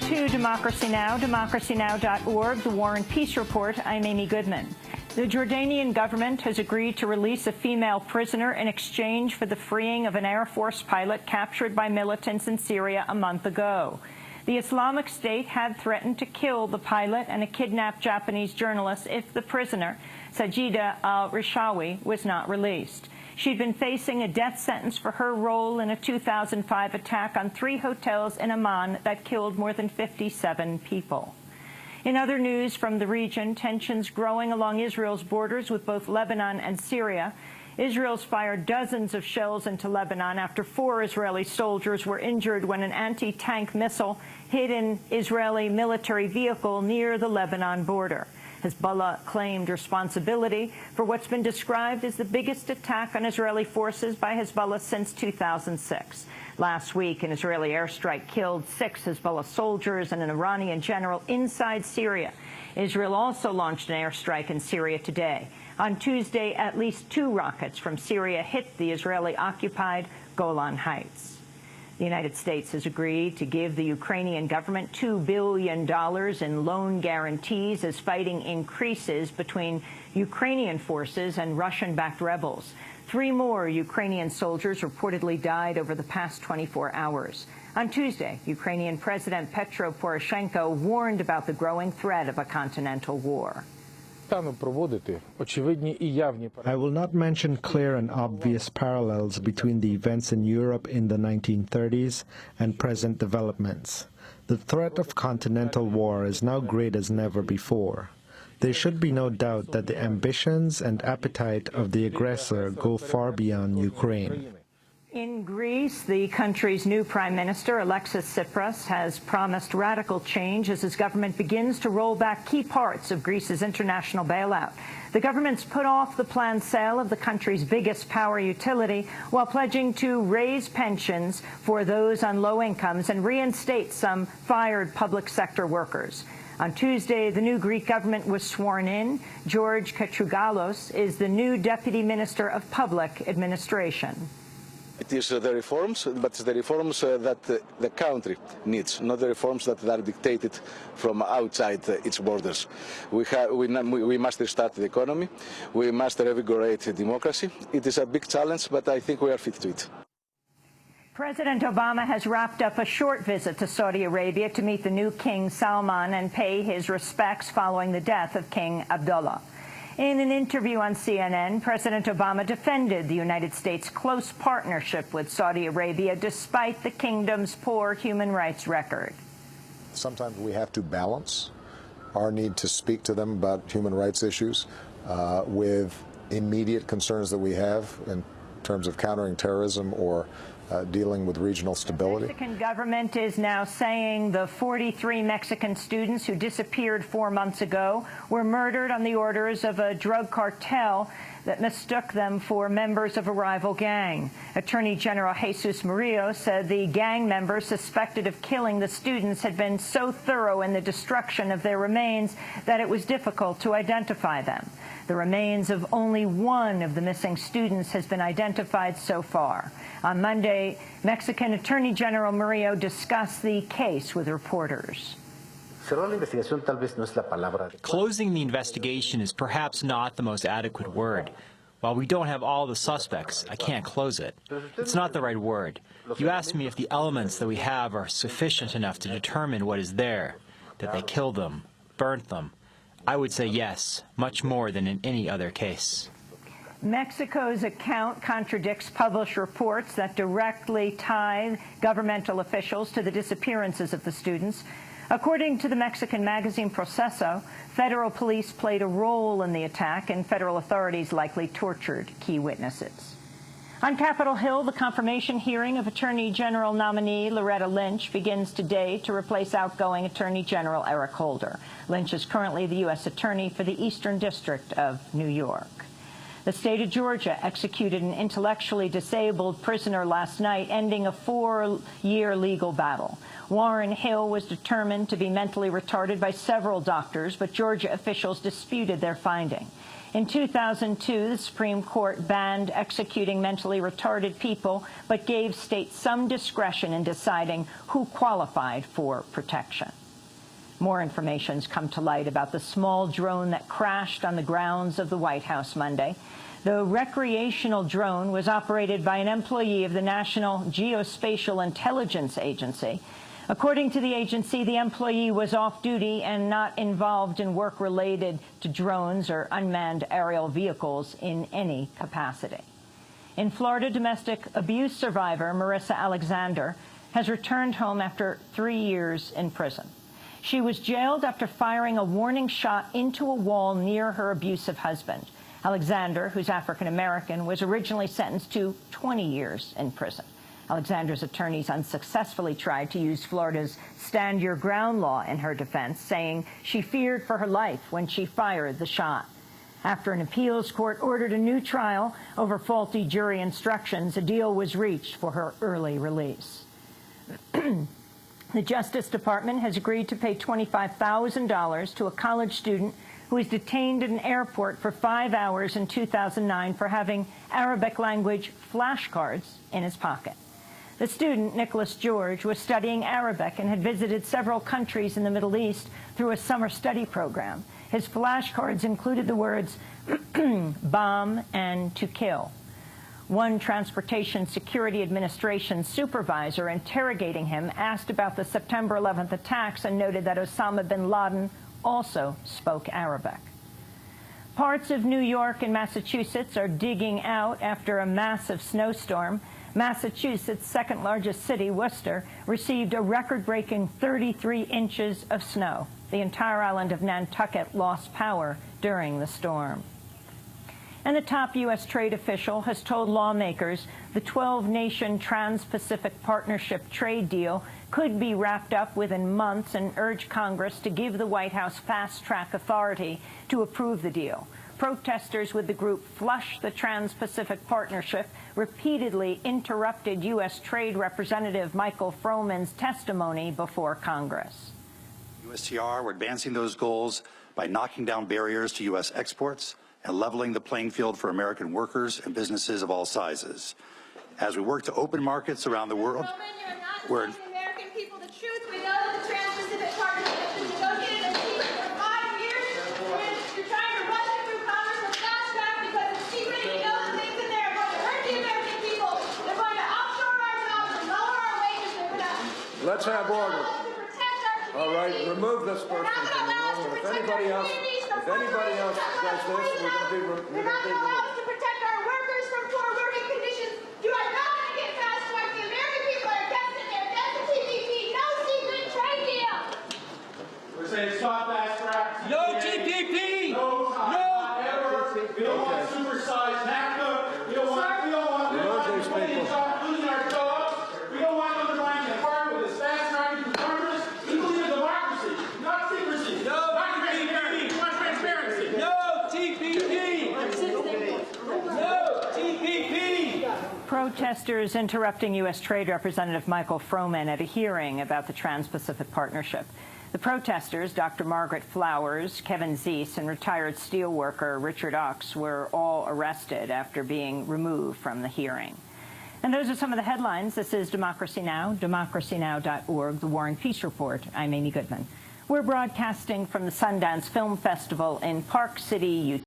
to Democracy Now!, democracynow.org, the War and Peace Report. I'm Amy Goodman. The Jordanian government has agreed to release a female prisoner in exchange for the freeing of an Air Force pilot captured by militants in Syria a month ago. The Islamic State had threatened to kill the pilot and a kidnapped Japanese journalist if the prisoner, Sajida al-Rishawi, was not released. She'd been facing a death sentence for her role in a 2005 attack on 3 hotels in Amman that killed more than 57 people. In other news from the region, tensions growing along Israel's borders with both Lebanon and Syria. Israel's fired dozens of shells into Lebanon after 4 Israeli soldiers were injured when an anti-tank missile hit an Israeli military vehicle near the Lebanon border. Hezbollah claimed responsibility for what's been described as the biggest attack on Israeli forces by Hezbollah since 2006. Last week, an Israeli airstrike killed 6 Hezbollah soldiers and an Iranian general inside Syria. Israel also launched an airstrike in Syria today. On Tuesday, at least 2 rockets from Syria hit the Israeli-occupied Golan Heights. The United States has agreed to give the Ukrainian government $2 billion in loan guarantees as fighting increases between Ukrainian forces and Russian-backed rebels. 3 more Ukrainian soldiers reportedly died over the past 24 hours. On Tuesday, Ukrainian President Petro Poroshenko warned about the growing threat of a continental war. I will not mention clear and obvious parallels between the events in Europe in the 1930s and present developments. The threat of continental war is now great as never before. There should be no doubt that the ambitions and appetite of the aggressor go far beyond Ukraine. In Greece, the country's new Prime Minister, Alexis Tsipras, has promised radical change as his government begins to roll back key parts of Greece's international bailout. The government's put off the planned sale of the country's biggest power utility while pledging to raise pensions for those on low incomes and reinstate some fired public sector workers. On Tuesday, the new Greek government was sworn in. George Katrougalos is the new Deputy Minister of Public Administration. It is the reforms, but it's the reforms that the country needs, not the reforms that are dictated from outside its borders. We must restart the economy. We must revigorate democracy. It is a big challenge, but I think we are fit to it. President Obama has wrapped up a short visit to Saudi Arabia to meet the new King Salman and pay his respects following the death of King Abdullah. In an interview on CNN, President Obama defended the United States' close partnership with Saudi Arabia despite the kingdom's poor human rights record. Sometimes we have to balance our need to speak to them about human rights issues with immediate concerns that we have in terms of countering terrorism or dealing with regional stability. The Mexican government is now saying the 43 Mexican students who disappeared 4 months ago were murdered on the orders of a drug cartel that mistook them for members of a rival gang. Attorney General Jesus Murillo said the gang members suspected of killing the students had been so thorough in the destruction of their remains that it was difficult to identify them. The remains of only 1 of the missing students has been identified so far. On Monday, Mexican Attorney General Murillo discussed the case with reporters. Closing the investigation is perhaps not the most adequate word. While we don't have all the suspects, I can't close it. It's not the right word. You asked me if the elements that we have are sufficient enough to determine what is there, that they killed them, burnt them. I would say yes, much more than in any other case. Mexico's account contradicts published reports that directly tie governmental officials to the disappearances of the students. According to the Mexican magazine Proceso, federal police played a role in the attack, and federal authorities likely tortured key witnesses. On Capitol Hill, the confirmation hearing of Attorney General nominee Loretta Lynch begins today to replace outgoing Attorney General Eric Holder. Lynch is currently the U.S. Attorney for the Eastern District of New York. The state of Georgia executed an intellectually disabled prisoner last night, ending a 4-year legal battle. Warren Hill was determined to be mentally retarded by several doctors, but Georgia officials disputed their finding. In 2002, the Supreme Court banned executing mentally retarded people, but gave states some discretion in deciding who qualified for protection. More information has come to light about the small drone that crashed on the grounds of the White House Monday. The recreational drone was operated by an employee of the National Geospatial-Intelligence Agency. According to the agency, the employee was off-duty and not involved in work related to drones or unmanned aerial vehicles in any capacity. In Florida, domestic abuse survivor Marissa Alexander has returned home after 3 years in prison. She was jailed after firing a warning shot into a wall near her abusive husband. Alexander, who's African-American, was originally sentenced to 20 years in prison. Alexander's attorneys unsuccessfully tried to use Florida's Stand Your Ground law in her defense, saying she feared for her life when she fired the shot. After an appeals court ordered a new trial over faulty jury instructions, a deal was reached for her early release. The Justice Department has agreed to pay $25,000 to a college student who was detained at an airport for 5 hours in 2009 for having Arabic language flashcards in his pocket. The student, Nicholas George, was studying Arabic and had visited several countries in the Middle East through a summer study program. His flashcards included the words bomb and to kill. One Transportation Security Administration supervisor interrogating him asked about the September 11th attacks and noted that Osama bin Laden also spoke Arabic. Parts of New York and Massachusetts are digging out after a massive snowstorm. Massachusetts' second-largest city, Worcester, received a record-breaking 33 inches of snow. The entire island of Nantucket lost power during the storm. And the top U.S. trade official has told lawmakers the 12-nation Trans-Pacific Partnership trade deal could be wrapped up within months and urged Congress to give the White House fast-track authority to approve the deal. Protesters with the group Flush the Trans-Pacific Partnership repeatedly interrupted U.S. Trade Representative Michael Froman's testimony before Congress. USTR, we're advancing those goals by knocking down barriers to U.S. exports and leveling the playing field for American workers and businesses of all sizes. As we work to open markets around the world, we're American people the truth. We know that the Trans-Pacific Partnership has been negotiated and secret for 5 years. You're trying to rush it through Congress with fast track because it's secret. You know the things in there are going to hurt the American people. They're going to offshore our jobs and lower our wages. They're going to Let's have order. All right, remove this person from the room. If anybody else does this, They're not going to allow us to protect our workers from poor working conditions. You are not going to get fast track. The American people are against it. They're against the TPP. No secret trade deal. We're saying stop fast track. No TPP. No. We don't want supersized NAFTA. We don't want losing our jobs. We don't want them to find the apartment with this fast tracking through Congress. We believe in democracy, not secrecy. No TPP. We want transparency. No TPP. No TPP. Protesters interrupting U.S. Trade Representative Michael Froman at a hearing about the Trans-Pacific Partnership. The protesters, Dr. Margaret Flowers, Kevin Zeese, and retired steelworker Richard Ox, were all arrested after being removed from the hearing. And those are some of the headlines. This is Democracy Now!, democracynow.org, The War and Peace Report. I'm Amy Goodman. We're broadcasting from the Sundance Film Festival in Park City, Utah.